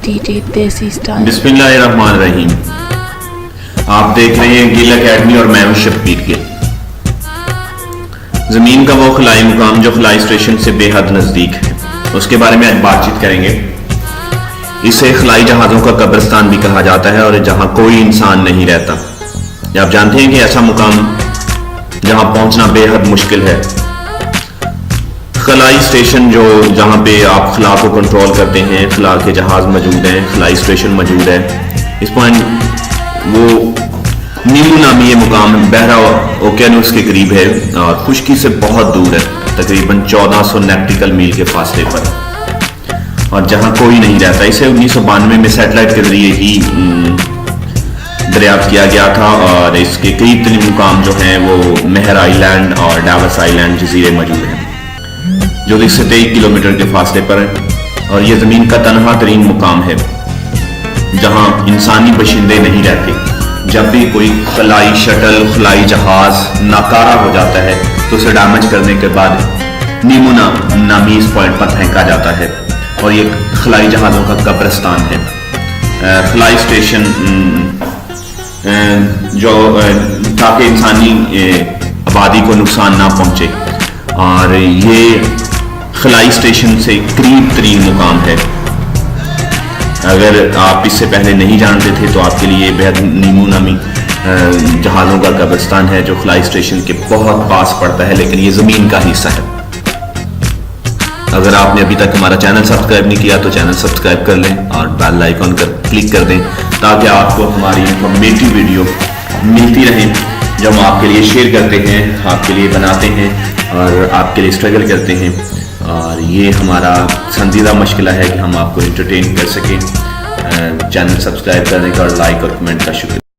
बिस्मिल्लाहिर्रहमानिर्रहीम। आप देख रहे हैं गिल एकेडमी और मैं हूं शब्बीर गिल। जमीन का वो खलाई मुकाम जो खलाई स्टेशन से बेहद नजदीक है, उसके बारे में आज बातचीत करेंगे। इसे खलाई जहाजों का कब्रिस्तान भी कहा जाता है और जहां कोई इंसान नहीं रहता। आप जानते हैं कि ऐसा मुकाम जहां पहुंचना बेहद मुश्किल है। खलाई स्टेशन जो जहाँ पे आप खला को कंट्रोल करते हैं, खला के जहाज मौजूद हैं, खलाई स्टेशन मौजूद है। इस पॉइंट वो नीमू नामी ये मुकाम बहरा ओकेनस के करीब है और खुश्की से बहुत दूर है, तकरीबन 1400 नैटिकल मील के फासले पर, और जहाँ कोई नहीं रहता। इसे 1992 में सैटेलाइट के जरिए ही दरियाफ्त किया गया था और इसके करीब तरीन मुकाम जो हैं वो मेहर आइलैंड और डावस आइलैंड जजीरे मौजूद हैं, जो 23 किलोमीटर के फासले पर है। और ये ज़मीन का तनहा तरीन मुकाम है जहां इंसानी बशिंदे नहीं रहते। जब भी कोई खलाई शटल, खलाई जहाज नाकारा हो जाता है तो उसे डैमेज करने के बाद नीमू नामी इस पॉइंट पर फेंका जाता है और ये खलाई जहाज़ों का कब्रिस्तान है। खलाई स्टेशन जो ताकि इंसानी आबादी को नुकसान ना पहुंचे, और ये खलाई स्टेशन से करीब तरीन मुकाम है। अगर आप इससे पहले नहीं जानते थे तो आपके लिए बेहद नीमू नामी जहाज़ों का कब्रिस्तान है जो खलाई स्टेशन के बहुत पास पड़ता है, लेकिन ये ज़मीन का हिस्सा है। अगर आपने अभी तक हमारा चैनल सब्सक्राइब नहीं किया तो चैनल सब्सक्राइब कर लें और बेल आइकन पर क्लिक कर दें ताकि आपको हमारी इंफॉर्मेटिव वीडियो मिलती रहे जो हम आपके लिए शेयर करते हैं, आपके लिए बनाते हैं और आपके लिए स्ट्रगल करते हैं। और ये हमारा पसंदीदा मशगला है कि हम आपको एंटरटेन कर सकें। चैनल सब्सक्राइब करने का और लाइक और कमेंट का शुक्रिया।